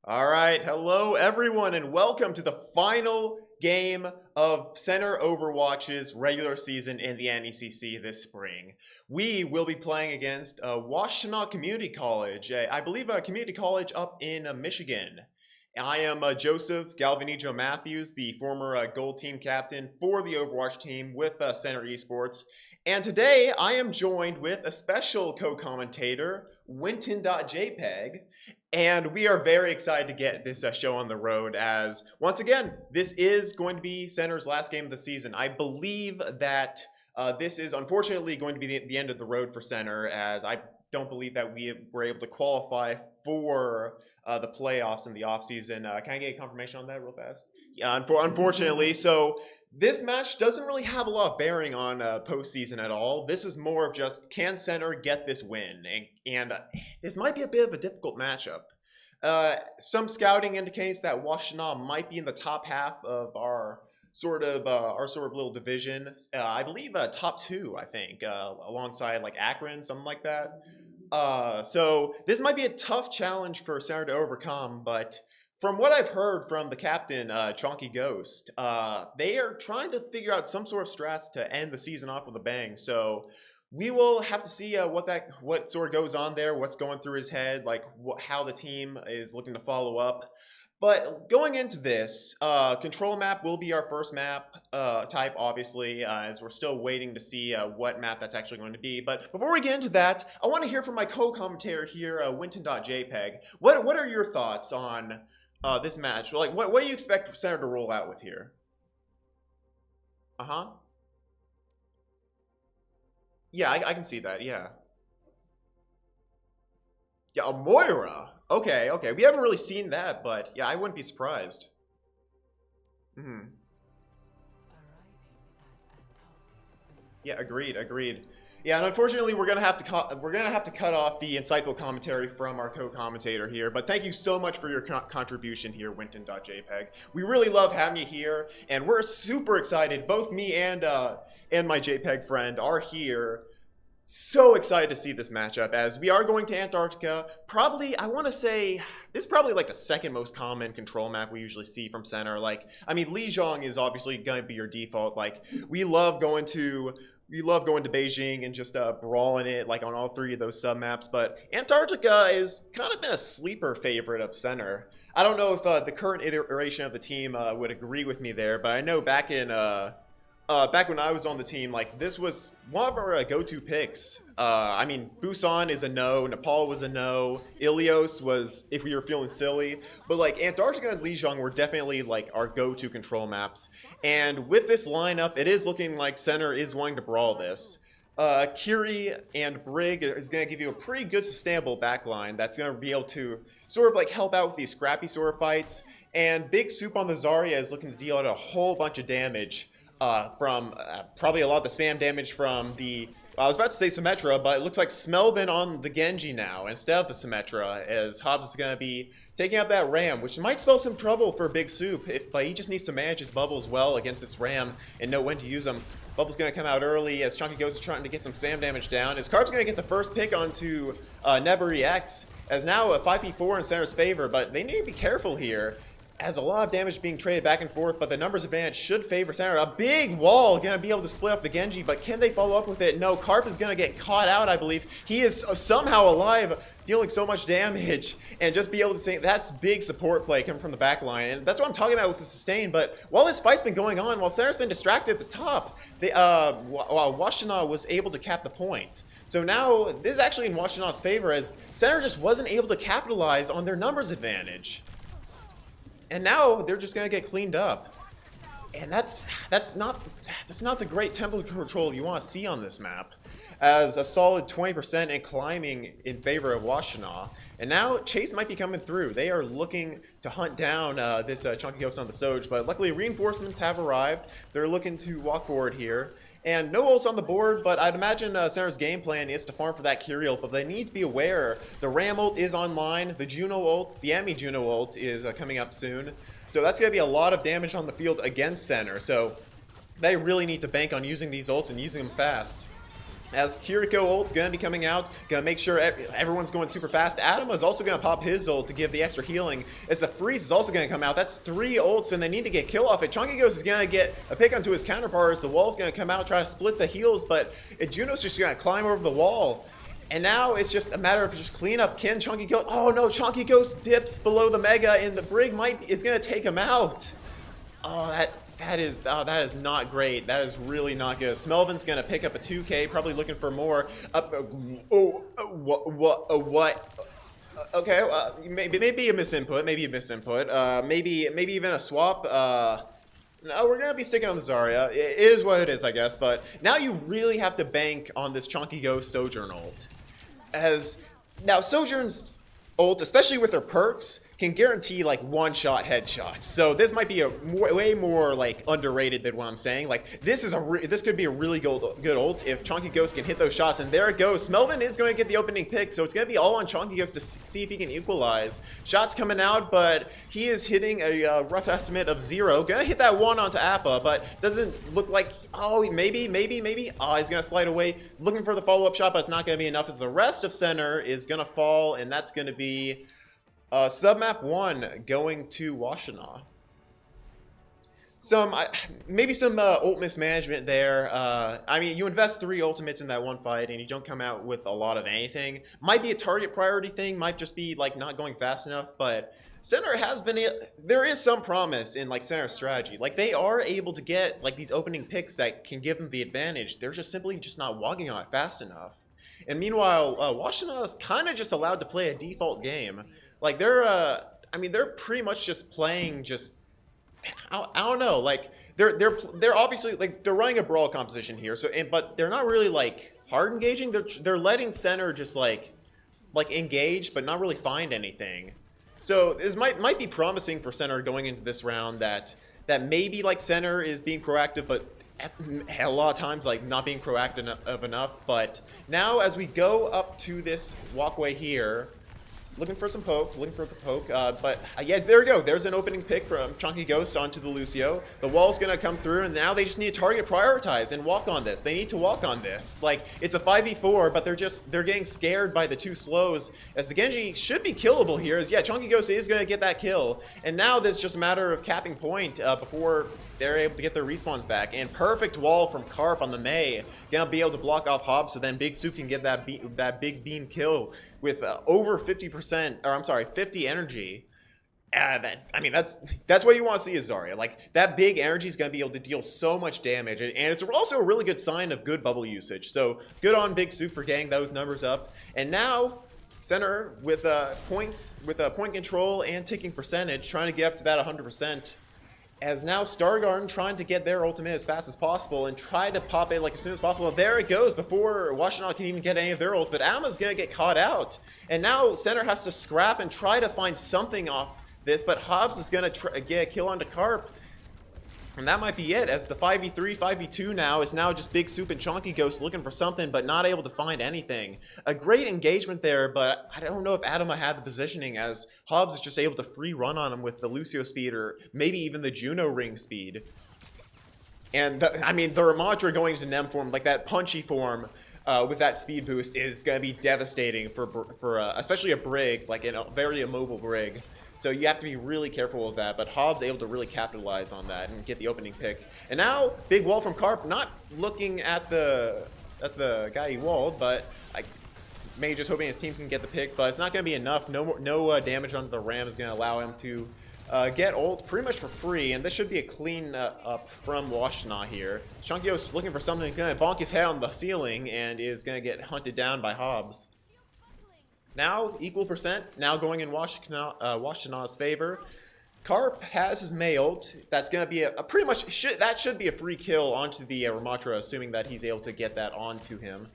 All right, hello everyone, and welcome to the final game of Center Overwatch's regular season in the NECC this spring. We will be playing against Washtenaw Community College, I believe a community college up in Michigan. I am Joseph Galvanijo Matthews, the former gold team captain for the Overwatch team with Center Esports. And today I am joined with a special co-commentator, Winton.jpg. And we are very excited to get this show on the road as, once again, this is going to be Center's last game of the season. I believe that this is unfortunately going to be the end of the road for Center, as I don't believe that we were able to qualify for the playoffs in the offseason. Can I get a confirmation on that real fast? Yeah, unfortunately. So this match doesn't really have a lot of bearing on postseason at all. This is more of just, can Center get this win? And this might be a bit of a difficult matchup. Some scouting indicates that Washtenaw might be in the top half of our sort of little division. I believe top two, I think, alongside like Akron, something like that. So this might be a tough challenge for Center to overcome, but from what I've heard from the captain, Chonky Ghost, they are trying to figure out some sort of strats to end the season off with a bang. So we will have to see what sort of goes on there, what's going through his head, like how the team is looking to follow up. But going into this, control map will be our first map type, obviously, as we're still waiting to see what map that's actually going to be. But before we get into that, I want to hear from my co-commentator here, Winton.jpg. What are your thoughts on this match? Like, what do you expect Center to roll out with here? Uh-huh. Yeah, I can see that, yeah. Yeah, a Moira. Okay. We haven't really seen that, but yeah, I wouldn't be surprised. Yeah, agreed. Yeah, and unfortunately, we're gonna have to cut off the insightful commentary from our co-commentator here. But thank you so much for your contribution here, Winton.jpg. We really love having you here, and we're super excited. Both me and my JPEG friend are here. So excited to see this matchup, as we are going to Antarctica. Probably, I want to say, this is probably like the second most common control map we usually see from Center. Like, I mean, Lijiang is obviously going to be your default. Like, we love going to Beijing and just brawling it like on all three of those sub maps. But Antarctica is kind of been a sleeper favorite of Center. I don't know if the current iteration of the team would agree with me there, but I know back when I was on the team, like, this was one of our go-to picks. I mean, Busan is a no, Nepal was a no, Ilios was if we were feeling silly, but like Antarctica and Lijiang were definitely like our go-to control maps. And with this lineup, it is looking like Center is wanting to brawl this. Kiri and Brig is going to give you a pretty good sustainable backline that's going to be able to sort of like help out with these scrappy sort of fights. And Big Soup on the Zarya is looking to deal out a whole bunch of damage. From probably a lot of the spam damage from the, I was about to say Symmetra, but it looks like Smelvin on the Genji now instead of the Symmetra, as Hobbs is going to be taking out that Ram, which might spell some trouble for Big Soup, but he just needs to manage his bubbles well against this Ram and know when to use them. Bubble's going to come out early as Chunky Ghost is trying to get some spam damage down, as Carp's going to get the first pick onto Neburi X, as now a 5v4 in Center's favor, but they need to be careful here, as a lot of damage being traded back and forth, but the numbers advantage should favor Center. A big wall going to be able to split up the Genji, but can they follow up with it? No, Carp is going to get caught out, I believe. He is somehow alive, dealing so much damage, and just be able to say that's big support play coming from the back line. And that's what I'm talking about with the sustain. But while this fight's been going on, while Center's been distracted at the top, while Washtenaw was able to cap the point. So now this is actually in Washtenaw's favor, as Center just wasn't able to capitalize on their numbers advantage. And now they're just gonna get cleaned up, and that's not the great temperature control you want to see on this map, as a solid 20% and climbing in favor of Washtenaw. And now Chase might be coming through. They are looking to hunt down this Chunky Ghost on the Soj, but luckily reinforcements have arrived. They're looking to walk forward here. And no ults on the board, but I'd imagine Center's game plan is to farm for that Kyrie ult, but they need to be aware the Ram ult is online, the Juno ult, the Emmy Juno ult is coming up soon. So that's going to be a lot of damage on the field against Center, so they really need to bank on using these ults and using them fast. As Kiriko ult gonna be coming out, gonna make sure everyone's going super fast. Adam is also gonna pop his ult to give the extra healing. As the freeze is also gonna come out, that's 3 ults, and they need to get kill off it. Chunky Ghost is gonna get a pick onto his counterpart as the wall's gonna come out, try to split the heals, but Juno's just gonna climb over the wall. And now it's just a matter of just clean up. Can Chunky Ghost? Oh no, Chunky Ghost dips below the Mega, and the Brig is gonna take him out. Oh, that is not great. That is really not good. Smelvin's gonna pick up a 2K, probably looking for more. What? Okay, maybe a misinput. Maybe even a swap. No, we're gonna be sticking on the Zarya. It is what it is, I guess. But now you really have to bank on this Chunky Ghost Sojourn ult. As now Sojourn's ult, especially with her perks, can guarantee like one-shot headshots. So this might be a way more like underrated than what I'm saying. Like this could be a really good ult if Chunky Ghost can hit those shots. And there it goes. Smelvin is going to get the opening pick, so it's going to be all on Chunky Ghost to see if he can equalize. Shots coming out, but he is hitting a rough estimate of 0. Gonna hit that 1 onto Appa, but doesn't look like, oh, maybe. Oh, he's gonna slide away, looking for the follow-up shot, but it's not gonna be enough as the rest of center is gonna fall, and that's gonna be submap 1 going to Washtenaw. Maybe some ult mismanagement there. I mean, you invest 3 ultimates in that one fight and you don't come out with a lot of anything. Might be a target priority thing, might just be like not going fast enough, but center has been, there is some promise in like center strategy. Like they are able to get like these opening picks that can give them the advantage. They're just simply just not walking on it fast enough. And meanwhile, Washtenaw is kind of just allowed to play a default game. Like they're pretty much just playing I don't know, like they're obviously like they're running a brawl composition here. So but they're not really like hard engaging. They're letting center just like engage, but not really find anything. So it might be promising for center going into this round that maybe like center is being proactive, but a lot of times like not being proactive enough. But now as we go up to this walkway here, looking for the poke, but yeah, there we go. There's an opening pick from Chunky Ghost onto the Lucio. The wall's gonna come through, and now they just need to target prioritize and walk on this. They need to walk on this. Like, it's a 5v4, but they're getting scared by the 2 slows, as the Genji should be killable here, as yeah, Chunky Ghost is gonna get that kill. And now there's just a matter of capping point before they're able to get their respawns back. And perfect wall from Carp on the Mei. Gonna be able to block off Hobbs, so then Big Soup can get that big beam kill with over 50%, or I'm sorry, 50 energy. That's what you want to see is Zarya. Like, that big energy is going to be able to deal so much damage, and it's also a really good sign of good bubble usage. So good on Big Soup for getting those numbers up. And now center with points, with point control and ticking percentage, trying to get up to that 100%. As now Stargarden trying to get their ultimate as fast as possible and try to pop it like as soon as possible. There it goes before Washtenaw can even get any of their ults, but Alma's gonna get caught out. And now center has to scrap and try to find something off this, but Hobbs is gonna get a kill onto Carp. And that might be it, as the 5v3, 5v2 now is now just Big Soup and Chunky Ghost looking for something, but not able to find anything. A great engagement there, but I don't know if Adama had the positioning, as Hobbs is just able to free run on him with the Lucio speed, or maybe even the Juno ring speed. And the Ramadra going to Nem form, like that punchy form, with that speed boost is going to be devastating for especially a Brig, like in a very immobile Brig. So you have to be really careful with that, but Hobbs able to really capitalize on that and get the opening pick. And now, big wall from Carp, not looking at the guy he walled, but maybe just hoping his team can get the pick, but it's not going to be enough. No damage onto the Ram is going to allow him to get ult pretty much for free, and this should be a clean up from Washtenaw here. Chunky Ghost looking for something, going to bonk his head on the ceiling, and is going to get hunted down by Hobbs. Now, equal percent, now going in Washtenaw's favor. Carp has his Mei ult. That's going to be a pretty much, that should be a free kill onto the Ramattra, assuming that he's able to get that onto him.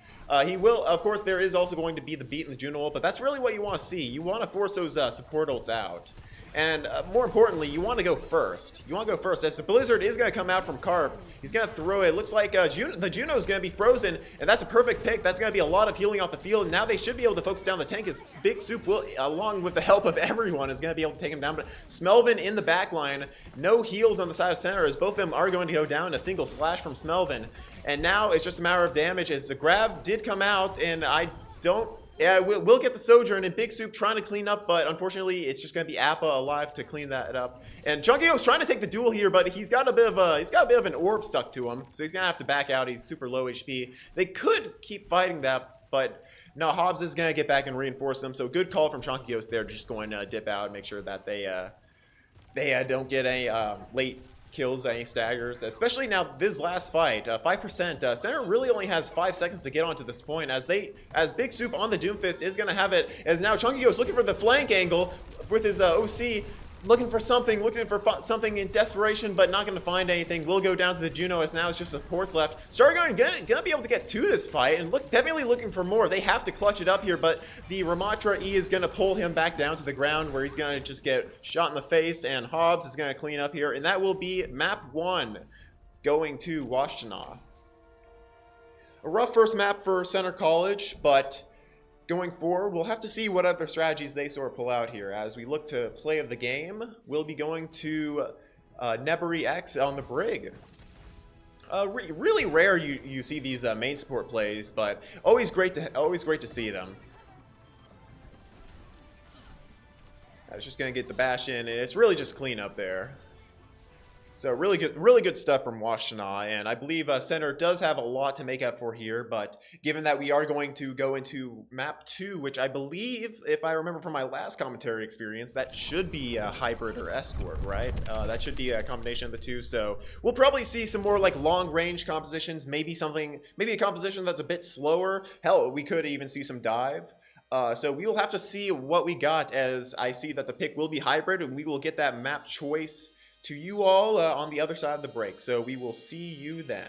He will, of course, there is also going to be the beat in the Juno ult, but that's really what you want to see. You want to force those support ults out. And more importantly, you want to go first. You want to go first. As the Blizzard is going to come out from Carp, he's going to throw it. Looks like the Juno is going to be frozen, and that's a perfect pick. That's going to be a lot of healing off the field. Now they should be able to focus down the tank, as Big Soup will, along with the help of everyone, is going to be able to take him down. But Smelvin in the back line, no heals on the side of center, as both of them are going to go down. A single slash from Smelvin. And now it's just a matter of damage, as the grab did come out, and I don't... Yeah, we'll get the Sojourn and Big Soup trying to clean up, but unfortunately, it's just going to be Appa alive to clean that up. And Chunky O's trying to take the duel here, but he's got a bit of an orb stuck to him, so he's going to have to back out. He's super low HP. They could keep fighting that, but no, Hobbs is going to get back and reinforce them. So good call from Chunky O's there, just going to dip out and make sure that they don't get any late kills, any staggers, especially now this last fight. 5%. Center really only has 5 seconds to get onto this point, as Big Soup on the Doomfist is going to have it, as now Chunky Ghost looking for the flank angle with his OC, looking for something in desperation, but not going to find anything. Will go down to the Juno, as now it's just supports left. Stargarden gonna be able to get to this fight, and definitely looking for more. They have to clutch it up here, but the Ramatra E is going to pull him back down to the ground, where he's going to just get shot in the face, and Hobbs is going to clean up here, and that will be map 1 going to Washtenaw. A rough first map for Center College, but going forward, we'll have to see what other strategies they sort of pull out here. As we look to play of the game, we'll be going to Nebari X on the Brig. Really rare you see these main support plays, but always great to see them. I was just gonna get the bash in, and it's really just clean up there. So really good stuff from Washtenaw, and I believe Center does have a lot to make up for here, but given that we are going to go into map 2, which I believe, if I remember from my last commentary experience, that should be a hybrid or escort, right? That should be a combination of the two, so we'll probably see some more like long-range compositions, maybe a composition that's a bit slower. Hell, we could even see some dive. So we will have to see what we got, as I see that the pick will be hybrid, and we will get that map choice to you all on the other side of the break. So we will see you then.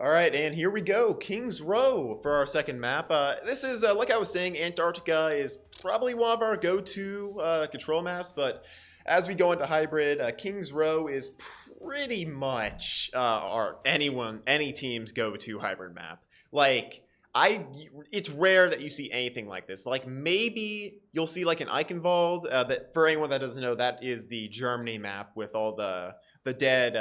All right, and here we go, King's Row for our second map. This is, like I was saying, Antarctica is probably one of our go-to control maps, but as we go into hybrid, King's Row is pretty much any team's go-to hybrid map. Like, it's rare that you see anything like this. Like, maybe you'll see like an Eichenwald. That for anyone that doesn't know, that is the Germany map with all the dead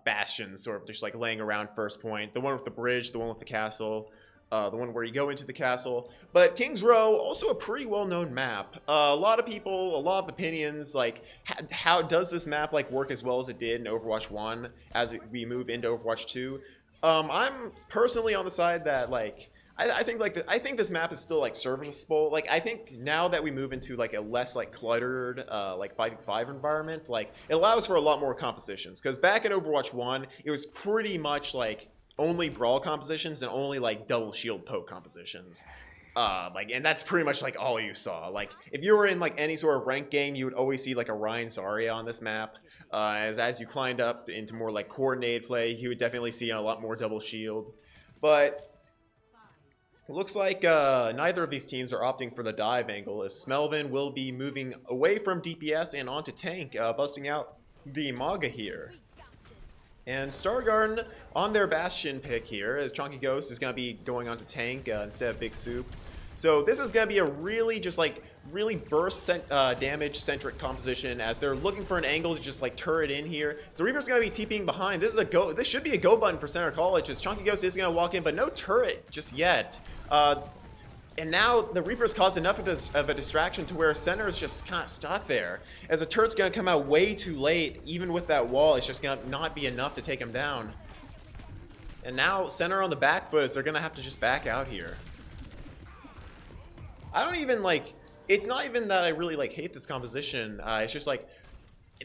bastions sort of just like laying around first point. The one with the bridge, the one with the castle, the one where you go into the castle. But King's Row, also a pretty well-known map. A lot of people, a lot of opinions, like how does this map like work as well as it did in Overwatch 1 as we move into Overwatch 2? I'm personally on the side that like I think this map is still like serviceable. Like I think now that we move into like a less like cluttered like 5v5 environment, like it allows for a lot more compositions. Because back in Overwatch 1, it was pretty much like only brawl compositions and only like double shield poke compositions. And that's pretty much like all you saw. Like if you were in like any sort of ranked game, you would always see like a Ryan Zarya on this map. As you climbed up into more like coordinated play, you would definitely see a lot more double shield. But it looks like neither of these teams are opting for the dive angle, as Smelvin will be moving away from DPS and onto tank, busting out the Maga here. And Stargarden on their Bastion pick here, as Chunky Ghost is going to be going onto tank instead of Big Soup. So this is going to be a really just like really burst damage centric composition, as they're looking for an angle to just like turret in here. So Reaper's going to be TPing behind. This is a go. This should be a go button for Center College, as Chunky Ghost is going to walk in, but no turret just yet. And now the Reaper's caused enough of a distraction to where Center is just kind of stuck there. As a turret's going to come out way too late, even with that wall, it's just going to not be enough to take him down. And now Center on the back foot, as they're going to have to just back out here. I don't even like, it's not even that I really like hate this composition. It's just like,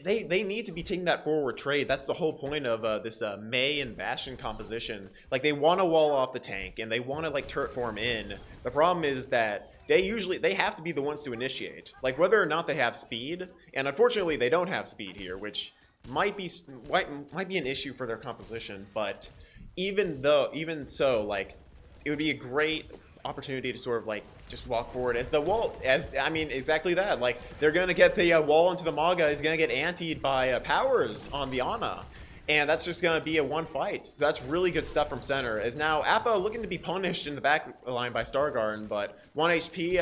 they need to be taking that forward trade. That's the whole point of this Mei and Bastion composition. Like they want to wall off the tank and they want to like turret form in. The problem is that they have to be the ones to initiate. Like whether or not they have speed, and unfortunately they don't have speed here, which might be an issue for their composition. But even so, like it would be a great opportunity to sort of like just walk forward as the wall, exactly that. Like they're gonna get the wall into the Maga is gonna get antied by powers on the Ana, and that's just gonna be a one fight. So that's really good stuff from Center. As now Appa looking to be punished in the back line by Stargarden, but 1 HP.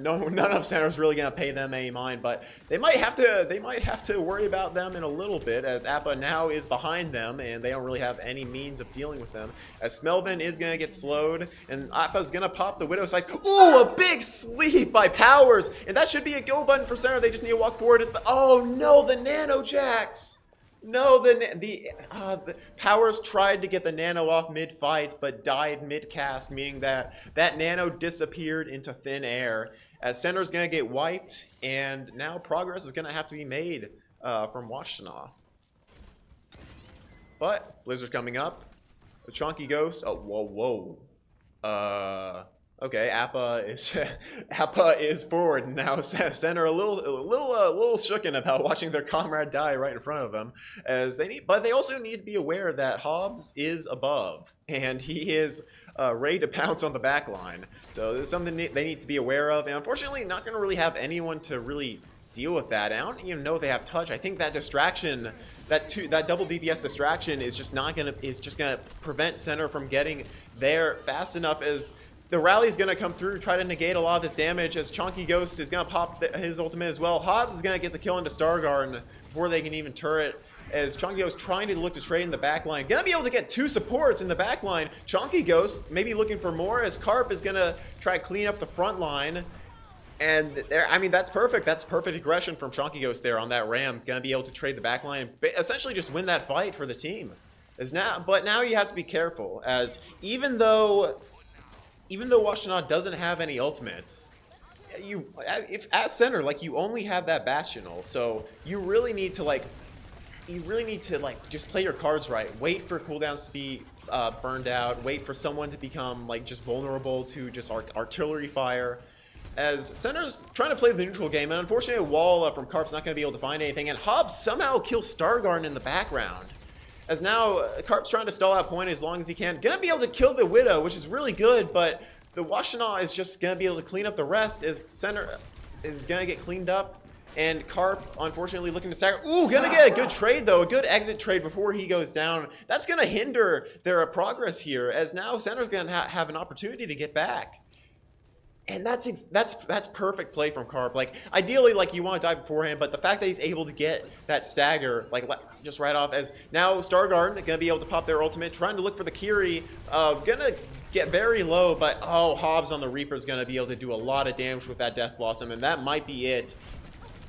None of Center's really gonna pay them any mind, but they might have to worry about them in a little bit, as Appa now is behind them and they don't really have any means of dealing with them. As Smelvin is gonna get slowed and Appa's gonna pop the Widow Sight. Ooh, a big sleep by Powers, and that should be a go button for Center. They just need to walk forward. It's the oh no, the Nano Jacks. No, the Powers tried to get the Nano off mid-fight, but died mid-cast, meaning that Nano disappeared into thin air. As Center's going to get wiped, and now progress is going to have to be made from Washtenaw. But Blizzard coming up. The Chunky Ghost. Oh, whoa. Okay, Appa is forward now. Center a little shooken about watching their comrade die right in front of them, but they also need to be aware that Hobbs is above and he is ready to pounce on the back line. So this is something they need to be aware of, and unfortunately, not going to really have anyone to really deal with that. And I don't even know if they have touch. I think that distraction, that double DPS distraction, is just gonna prevent Center from getting there fast enough, as the rally's going to come through, try to negate a lot of this damage, as Chunky Ghost is going to pop his ultimate as well. Hobbs is going to get the kill into Stargarden before they can even turret, as Chunky Ghost trying to look to trade in the backline. Going to be able to get 2 supports in the backline. Chunky Ghost maybe looking for more, as Carp is going to try to clean up the front line. And there, that's perfect. That's perfect aggression from Chunky Ghost there on that ram. Going to be able to trade the backline and essentially just win that fight for the team. But now you have to be careful, as even though Washtenaw doesn't have any ultimates, as Center, like you only have that Bastion ult, so you really need to just play your cards right. Wait for cooldowns to be burned out. Wait for someone to become like just vulnerable to just artillery fire. As Center's trying to play the neutral game, and unfortunately a wall from Carp's not going to be able to find anything, and Hobbs somehow kills Stargarden in the background. As now, Carp's trying to stall out point as long as he can. Gonna be able to kill the Widow, which is really good, but the Washtenaw is just gonna be able to clean up the rest as center is gonna get cleaned up. And Carp, unfortunately, looking to sacrifice. Ooh, gonna get a good trade, though. A good exit trade before he goes down. That's gonna hinder their progress here, as now Center's gonna have an opportunity to get back. And that's perfect play from Carp. Like, ideally, like, you want to die beforehand, but the fact that he's able to get that stagger, like, just right off, as now Star Garden gonna be able to pop their ultimate, trying to look for the Kiri, gonna get very low, but oh, Hobbs on the Reaper is gonna be able to do a lot of damage with that Death Blossom, and that might be it.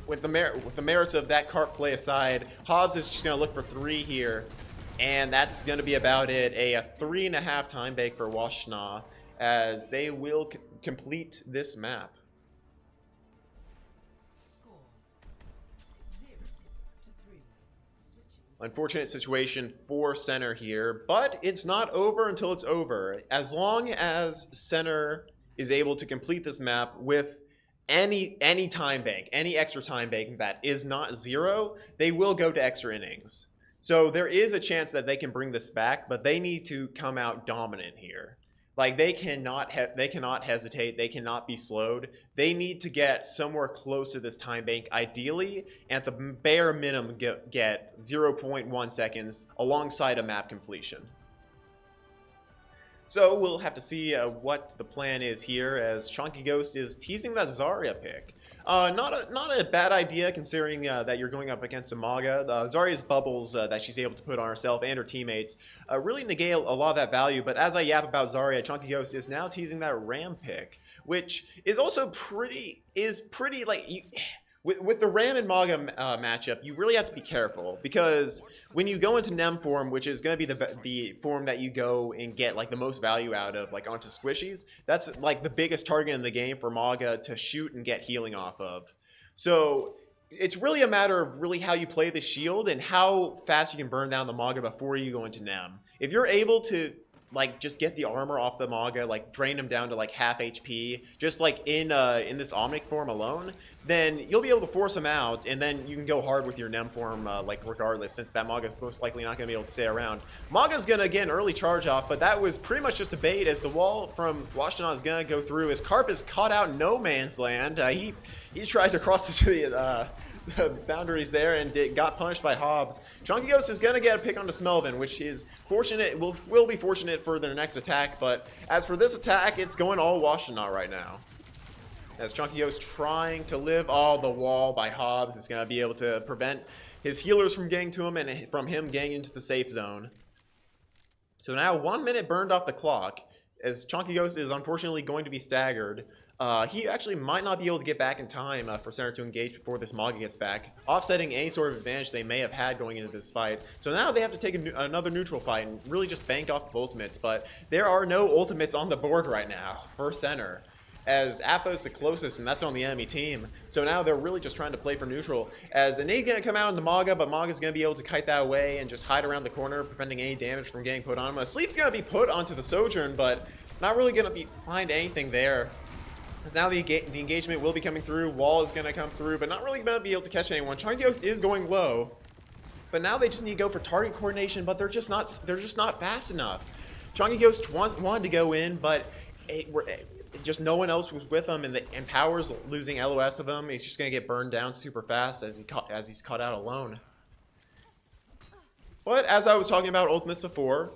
With the merits of that Carp play aside, Hobbs is just gonna look for 3 here, and that's gonna be about it. A 3.5 time bake for Washtenaw, as they will complete this map. Unfortunate situation for Center here, but it's not over until it's over. As long as Center is able to complete this map with any time bank, any extra time bank that is not 0, they will go to extra innings. So there is a chance that they can bring this back, but they need to come out dominant here. Like, they cannot hesitate. They cannot be slowed. They need to get somewhere close to this time bank, ideally, at the bare minimum get 0.1 seconds alongside a map completion. So we'll have to see what the plan is here, as Chunky Ghost is teasing that Zarya pick. Not a bad idea, considering that you're going up against Amaga. Zarya's bubbles that she's able to put on herself and her teammates really negate a lot of that value. But as I yap about Zarya, Chunky Ghost is now teasing that Ram pick, which is also pretty like... With the Ram and Maga matchup, you really have to be careful, because when you go into Nem form, which is going to be the form that you go and get like the most value out of, like onto squishies, that's like the biggest target in the game for Maga to shoot and get healing off of. So it's really a matter of really how you play the shield and how fast you can burn down the Maga before you go into Nem. If you're able to like just get the armor off the Maga, like drain him down to like half HP, just like in this Omnic form alone, then you'll be able to force him out, and then you can go hard with your Nem form, like regardless, since that Maga's most likely not going to be able to stay around. Maga's going to, again, early charge off, but that was pretty much just a bait, as the wall from Washtenaw is going to go through, as Carp is caught out no man's land. He tried to cross the boundaries there and got punished by Hobbs. Chunky Ghost is going to get a pick onto Smelvin, which is fortunate, will be fortunate for their next attack, but as for this attack, it's going all Washtenaw right now. As Chunky Ghost trying to live all the wall by Hobbs is going to be able to prevent his healers from getting to him and from him getting into the safe zone. So now 1 minute burned off the clock, as Chunky Ghost is unfortunately going to be staggered. He actually might not be able to get back in time for Center to engage before this Maga gets back, offsetting any sort of advantage they may have had going into this fight. So now they have to take another neutral fight and really just bank off of ultimates, but there are no ultimates on the board right now for Center, as Appa is the closest, and that's on the enemy team. So now they're really just trying to play for neutral, as Innate going to come out into Maga, but Maga's going to be able to kite that away and just hide around the corner, preventing any damage from getting put on him. Sleep's going to be put onto the Sojourn, but not really going to find anything there. As now the engagement will be coming through, Wall is going to come through, but not really going to be able to catch anyone. Chunky Ghost is going low, but now they just need to go for target coordination, but they're just not fast enough. Chunky Ghost wanted to go in, but just no one else was with him, and Power's losing LOS of him. He's just going to get burned down super fast as he's caught out alone. But as I was talking about ultimates before,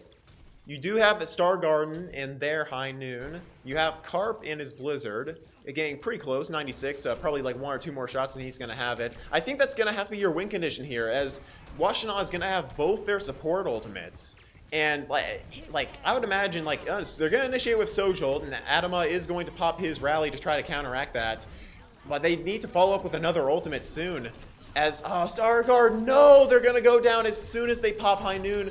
you do have the Star Garden and their High Noon. You have Carp and his Blizzard. Getting pretty close, 96, probably like 1 or 2 more shots and he's going to have it. I think that's going to have to be your win condition here, as Washtenaw is going to have both their support ultimates. And like I would imagine, like they're going to initiate with Sojolt, and Adama is going to pop his rally to try to counteract that. But they need to follow up with another ultimate soon. As Star Guard, no, they're going to go down as soon as they pop High Noon.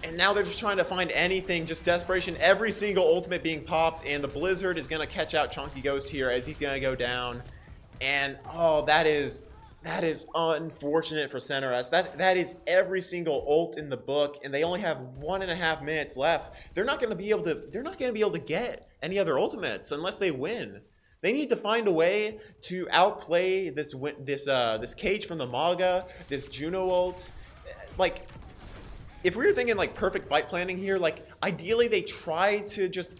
And now they're just trying to find anything, just desperation. Every single ultimate being popped, and the Blizzard is going to catch out Chunky Ghost here as he's going to go down. And oh, that is unfortunate for Center S. That is every single ult in the book, and they only have 1.5 minutes left. They're not going to be able to get any other ultimates unless they win. They need to find a way to outplay this cage from the Maga, this Juno ult. Like, if we were thinking like perfect fight planning here, like ideally they try to just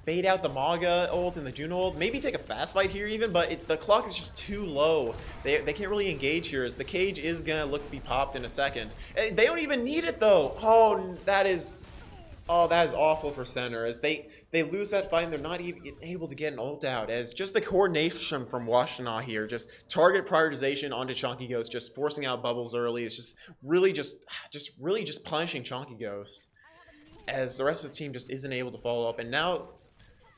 bait out the Maga ult and the Juno ult, maybe take a fast fight here even, but the clock is just too low. They can't really engage here as the cage is gonna look to be popped in a second. They don't even need it though. Oh, that is awful for center as they lose that fight and they're not even able to get an ult out. As just the coordination from Washtenaw here, just target prioritization onto Chunky Ghost, just forcing out bubbles early. It's just really just punishing Chunky Ghost as the rest of the team just isn't able to follow up. And now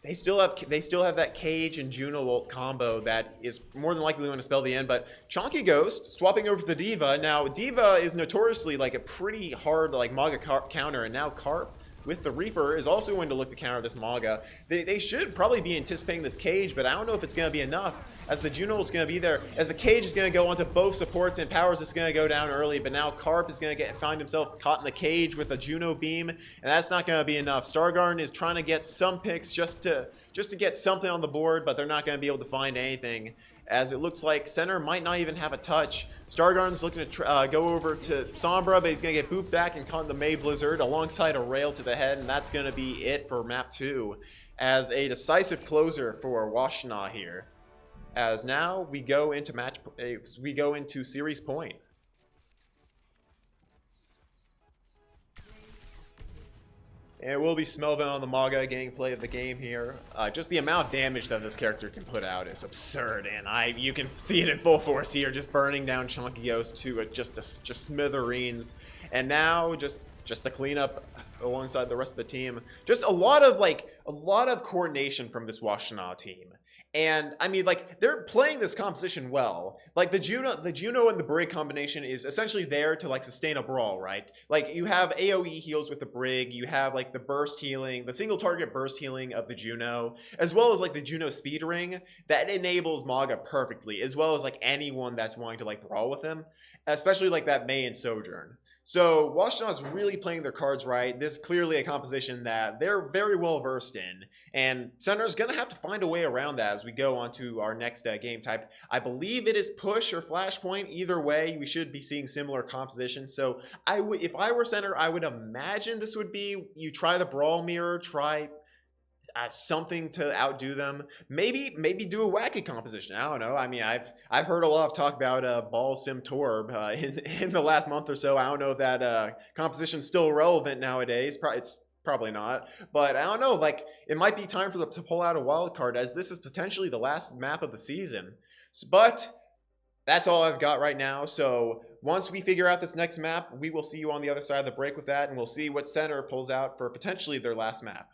they still have that Cage and Juno ult combo that is more than likely going to spell the end. But Chunky Ghost swapping over to the D.Va. Now D.Va is notoriously like a pretty hard like Maga counter, and now Carp with the Reaper is also going to look to counter this Maga. They should probably be anticipating this Cage, but I don't know if it's going to be enough as the Juno is going to be there. As the Cage is going to go onto both supports and Powers is going to go down early, but now Carp is going to find himself caught in the Cage with a Juno beam, and that's not going to be enough. Stargarden is trying to get some picks just to get something on the board, but they're not going to be able to find anything, as it looks like center might not even have a touch. Stargarden's looking to go over to Sombra, but he's going to get booped back and caught in the May Blizzard alongside a rail to the head, and that's going to be it for map 2 as a decisive closer for Washtenaw here. As now we go into series point. And it will be Smelvin on the Maga gameplay of the game here. Just the amount of damage that this character can put out is absurd, and you can see it in full force here, just burning down Chunky Ghost to just smithereens. And now just the cleanup alongside the rest of the team. Just a lot of coordination from this Washtenaw team. And I mean, like, they're playing this composition well. Like the Juno and the Brig combination is essentially there to like sustain a brawl, right? Like you have AoE heals with the Brig, you have like the burst healing, the single target burst healing of the Juno, as well as like the Juno speed ring that enables Maga perfectly, as well as like anyone that's wanting to like brawl with him, especially like that May and Sojourn. So Washtenaw is really playing their cards right. This is clearly a composition that they're very well versed in, and Center is going to have to find a way around that as we go on to our next game type. I believe it is push or flashpoint. Either way, we should be seeing similar compositions. So if I were Center, I would imagine this would be you try the Brawl Mirror, try something to outdo them. Maybe do a wacky composition. I don't know. I mean, I've heard a lot of talk about Ball Sim Torb in the last month or so. I don't know if that composition's still relevant nowadays. It's probably not. But I don't know. Like, it might be time for them to pull out a wild card, as this is potentially the last map of the season. But that's all I've got right now. So once we figure out this next map, we will see you on the other side of the break with that, and we'll see what Center pulls out for potentially their last map.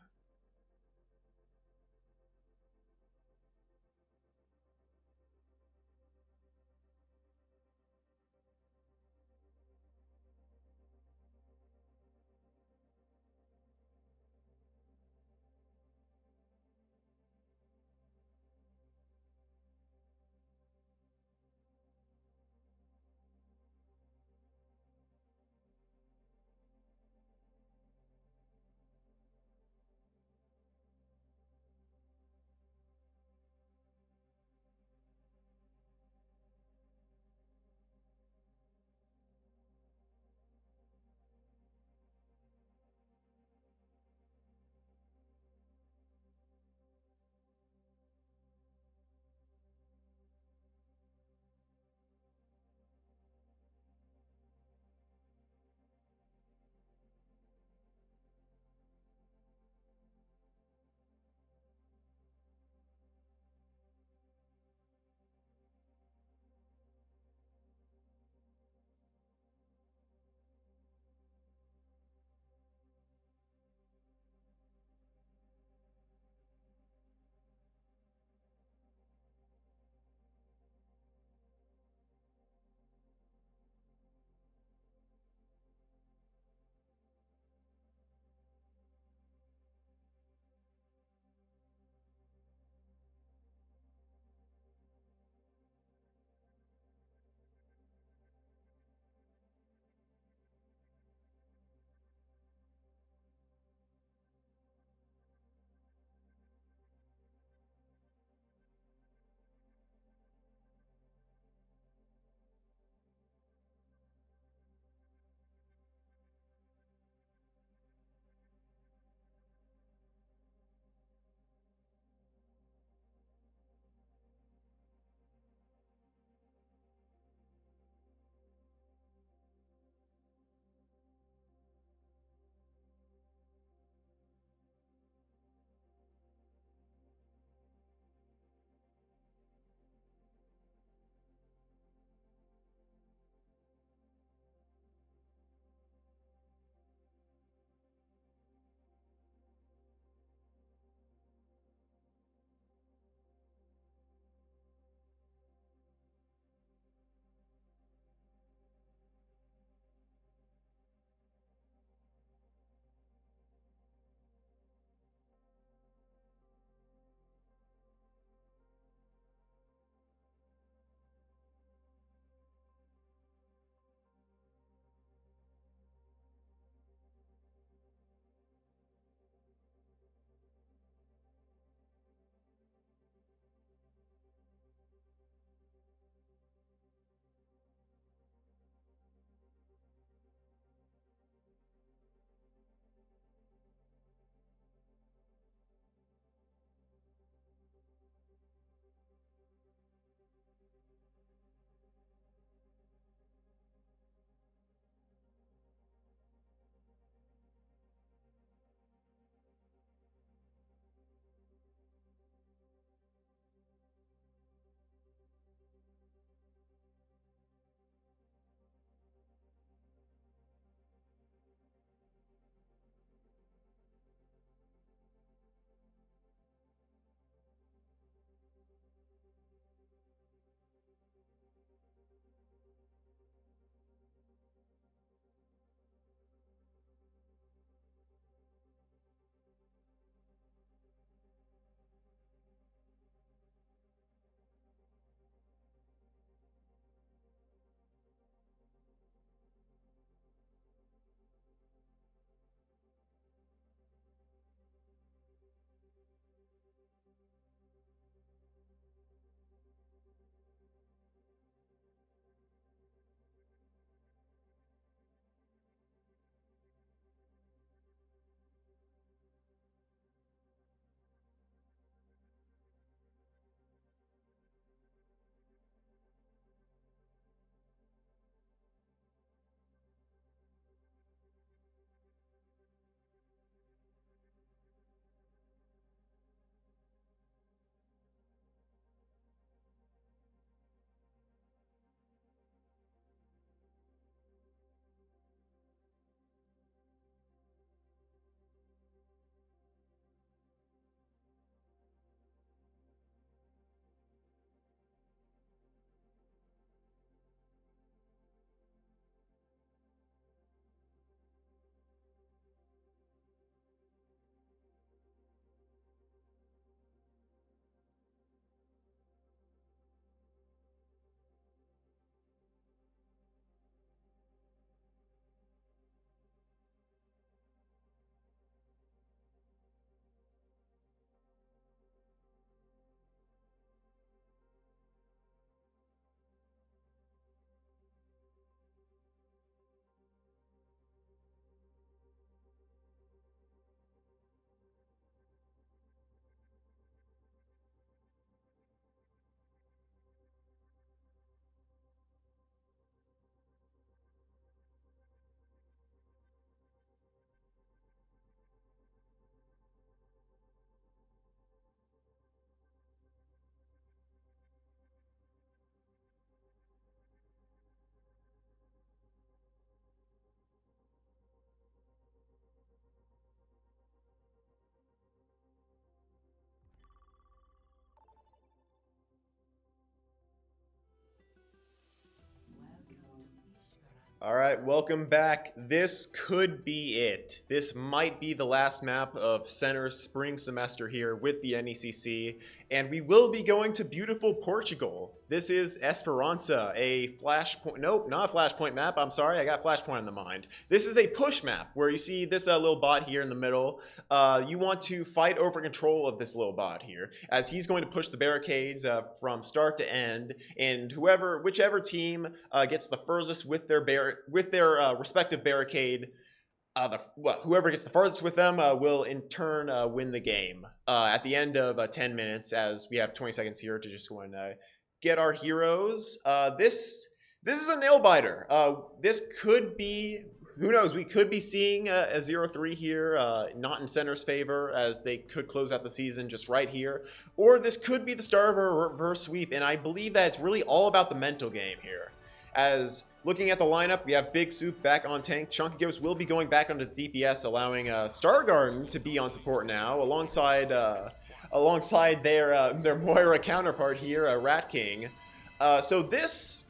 All right, welcome back. This could be it. This might be the last map of Center's spring semester here with the NECC, and we will be going to beautiful Portugal. This is Esperança, a flashpoint. Nope, not a flashpoint map. I'm sorry, I got flashpoint in the mind. This is a push map where you see this little bot here in the middle. You want to fight over control of this little bot here, as he's going to push the barricades from start to end, and whichever team gets the furthest with their respective barricade, whoever gets the farthest with them will in turn win the game at the end of 10 minutes, as we have 20 seconds here to just go and get our heroes. This is a nail biter. This could be, who knows, we could be seeing a 0-3 here, not in Center's favor, as they could close out the season just right here. Or this could be the start of a reverse sweep, and I believe that it's really all about the mental game here. As looking at the lineup, we have Big Soup back on tank. Chunky Ghost will be going back onto the DPS, allowing Stargarden to be on support now, alongside their Moira counterpart here, Rat King. So this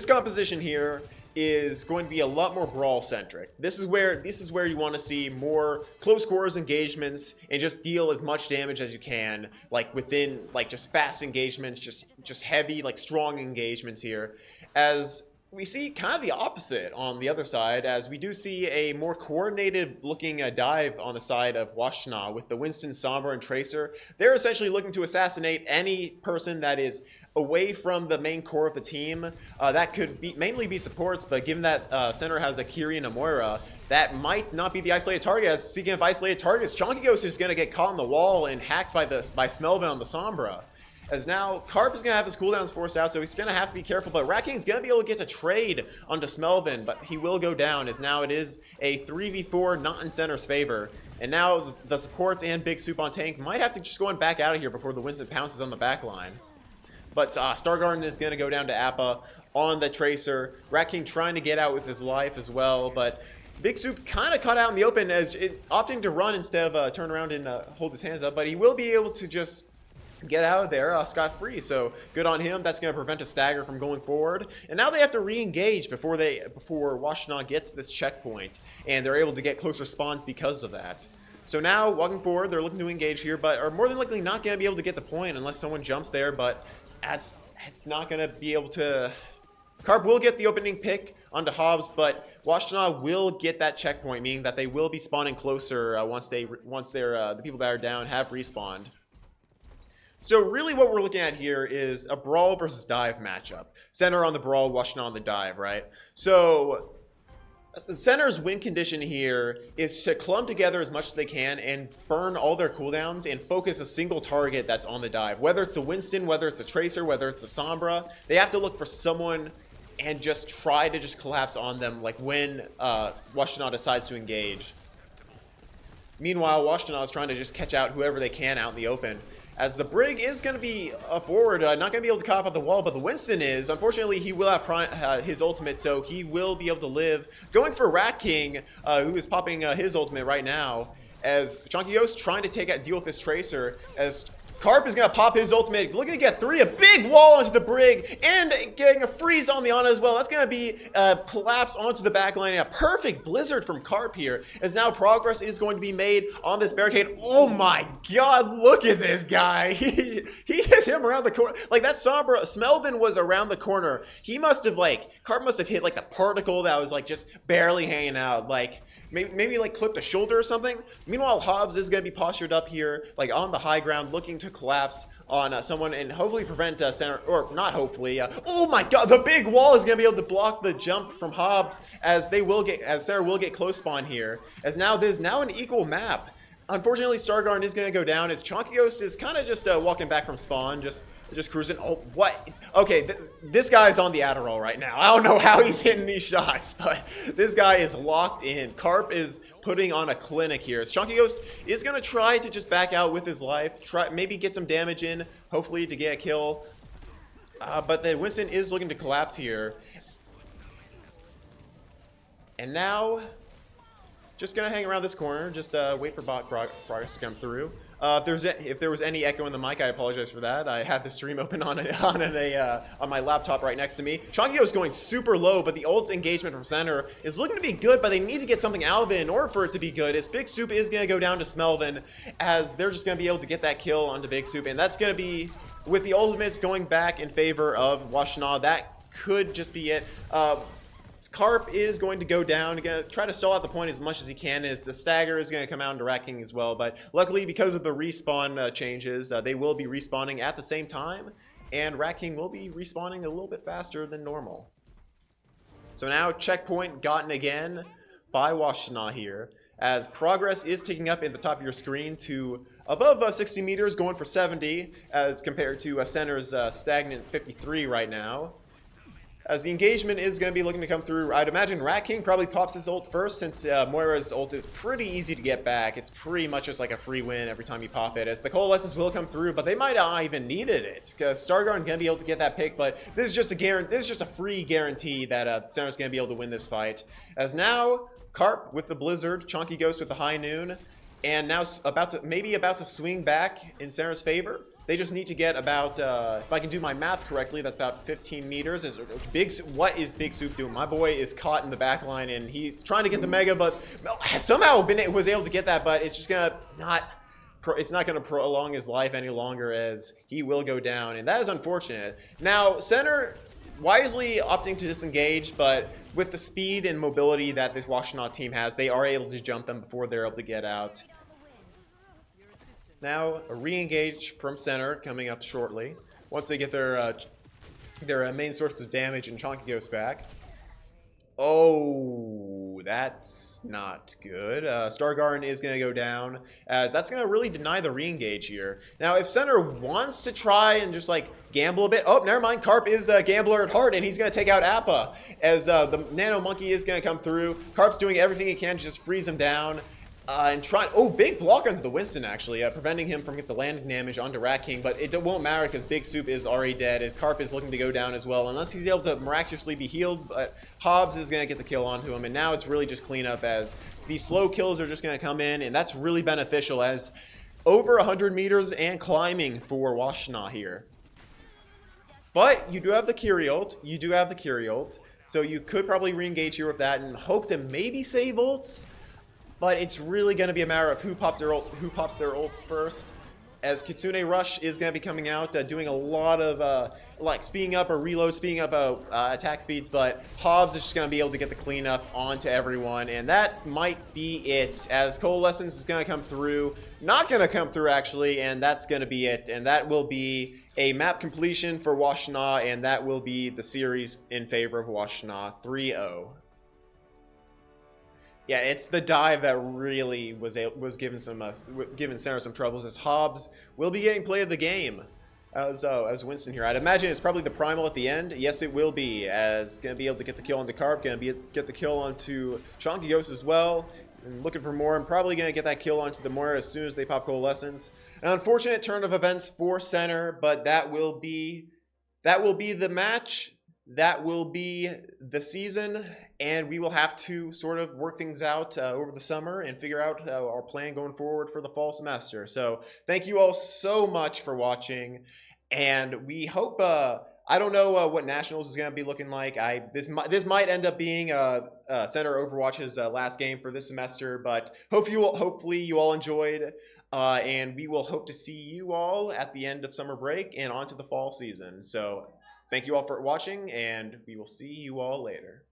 composition here is going to be a lot more brawl centric. This is where you want to see more close quarters engagements and just deal as much damage as you can, like within just fast engagements, just heavy, strong engagements here. As we see kind of the opposite on the other side, as we do see a more coordinated looking dive on the side of Washtenaw with the Winston, Sombra, and Tracer. They're essentially looking to assassinate any person that is away from the main core of the team. That could mainly be supports, but given that Center has a Kiri and a Moira, that might not be the isolated target. As speaking of isolated targets, Chonky Ghost is going to get caught on the wall and hacked by Smelvin on the Sombra. As now, Carp is going to have his cooldowns forced out, so he's going to have to be careful. But Rat King's going to be able to get to trade onto Smelvin, but he will go down, as now it is a 3v4 not in Center's favor. And now the supports and Big Soup on tank might have to just go and back out of here before the Winston pounces on the back line. But Stargarden is going to go down to Appa on the Tracer. Rat King trying to get out with his life as well, but Big Soup kind of caught out in the open, as opting to run instead of turn around and hold his hands up. But he will be able to just get out of there scot-free, so good on him. That's going to prevent a stagger from going forward. And now they have to re-engage before Washtenaw gets this checkpoint, and they're able to get closer spawns because of that. So now, walking forward, they're looking to engage here, but are more than likely not going to be able to get the point unless someone jumps there, but it's not going to be able to. Carp will get the opening pick onto Hobbs, but Washtenaw will get that checkpoint, meaning that they will be spawning closer once the people that are down have respawned. So really what we're looking at here is a brawl versus dive matchup. Center on the brawl, Washtenaw on the dive, right? So Center's win condition here is to clump together as much as they can and burn all their cooldowns and focus a single target that's on the dive. Whether it's the Winston, whether it's the Tracer, whether it's the Sombra, they have to look for someone and just try to just collapse on them, like when Washtenaw decides to engage. Meanwhile, Washtenaw is trying to just catch out whoever they can out in the open. As the Brig is going to be forward, not going to be able to cop out the wall, but the Winston is. Unfortunately, he will have his ultimate, so he will be able to live. Going for Rat King, who is popping his ultimate right now, as Chonky Ghost trying to deal with this Tracer, as Carp is going to pop his ultimate, looking to get three, a big wall onto the Brig, and getting a freeze on the Ana as well. That's going to be a collapse onto the back line. A perfect blizzard from Carp here, as now progress is going to be made on this barricade. Oh my god, look at this guy. He hit him around the corner. Like, that Sombra, Smelvin was around the corner. He must have, Carp must have hit, the particle that was, just barely hanging out. Maybe clipped a shoulder or something. Meanwhile, Hobbs is going to be postured up here, on the high ground, looking to collapse on someone and hopefully prevent Center, or not hopefully. Oh my god, the big wall is going to be able to block the jump from Hobbs, as Center will get close spawn here. As now there's an equal map. Unfortunately, Stargarden is going to go down, as Chonky Ghost is kind of just walking back from spawn, just cruising. Oh, what? Okay, this guy's on the Adderall right now. I don't know how he's hitting these shots, but this guy is locked in. Carp is putting on a clinic here. As Chonky Ghost is going to try to just back out with his life, maybe get some damage in, hopefully to get a kill. But the Winston is looking to collapse here. And now, just going to hang around this corner, just wait for bot progress to come through. If there was any echo in the mic, I apologize for that. I had the stream open on my laptop right next to me. Chonkyos going super low, but the ult engagement from center is looking to be good, but they need to get something out of it in order for it to be good. As Big Soup is going to go down to Smelvin, as they're just going to be able to get that kill onto Big Soup, and that's going to be, with the ultimates going back in favor of Washtenaw, that could just be it. Carp is going to go down, going to try to stall out the point as much as he can, as the stagger is going to come out into Rat King as well. But luckily, because of the respawn changes, they will be respawning at the same time, and Rat King will be respawning a little bit faster than normal. So now checkpoint gotten again by Washtenaw here, as progress is ticking up in the top of your screen to above 60 meters, going for 70, as compared to Center's stagnant 53 right now. As the engagement is going to be looking to come through, I'd imagine Rat King probably pops his ult first, since Moira's ult is pretty easy to get back. It's pretty much just like a free win every time you pop it, as the Coalescence will come through, but they might not even needed it, because Stargarden going to be able to get that pick, but this is just a free guarantee that Center's going to be able to win this fight. As now, Carp with the Blizzard, Chonky Ghost with the High Noon, and now maybe about to swing back in Center's favor. They just need to get about, if I can do my math correctly, that's about 15 meters. What is Big Soup doing? My boy is caught in the back line, and he's trying to get the Mega, but somehow was able to get that, but it's just it's not going to prolong his life any longer, as he will go down, and that is unfortunate. Now, Center wisely opting to disengage, but with the speed and mobility that this Washtenaw team has, they are able to jump them before they're able to get out. Now a re-engage from Center coming up shortly once they get their main source of damage and Chonky Ghost back. Oh, that's not good. Stargarden is going to go down, as that's going to really deny the re-engage here. Now, if Center wants to try and just like gamble a bit, oh, never mind. Carp is a gambler at heart, and he's going to take out Appa, as the Nano Monkey is going to come through. Carp's doing everything he can to just freeze him down. And trying, big block onto the Winston, actually, preventing him from getting the landing damage onto Rat King, but it won't matter because Big Soup is already dead, and Carp is looking to go down as well, unless he's able to miraculously be healed, but Hobbs is going to get the kill onto him, and now it's really just cleanup, as these slow kills are just going to come in, and that's really beneficial, as over 100 meters and climbing for Washtenaw here. But you do have the Curie ult, so you could probably re-engage here with that and hope to maybe save ults. But it's really going to be a matter of who pops their ults first, as Kitsune Rush is going to be coming out, doing a lot of like speeding up or reload, speeding up attack speeds, but Hobbs is just going to be able to get the cleanup onto everyone, and that might be it, as Coalescence is going to come through, not going to come through actually, and that's going to be it, and that will be a map completion for Washtenaw, and that will be the series in favor of Washtenaw, 3-0. Yeah, it's the dive that really was giving Center some troubles, as Hobbs will be getting play of the game as Winston here. I'd imagine it's probably the primal at the end. Yes, it will be, as going to be able to get the kill onto Carp, going to get the kill onto Chonky Ghost as well. And looking for more, and probably going to get that kill onto the Moira as soon as they pop Coalescence. An unfortunate turn of events for Center, but that will be the match. That will be the season, and we will have to sort of work things out over the summer and figure out our plan going forward for the fall semester. So thank you all so much for watching, and we hope, I don't know what Nationals is going to be looking like. This might end up being Center Overwatch's last game for this semester, but hopefully you all enjoyed, and we will hope to see you all at the end of summer break and onto the fall season. So thank you all for watching, and we will see you all later.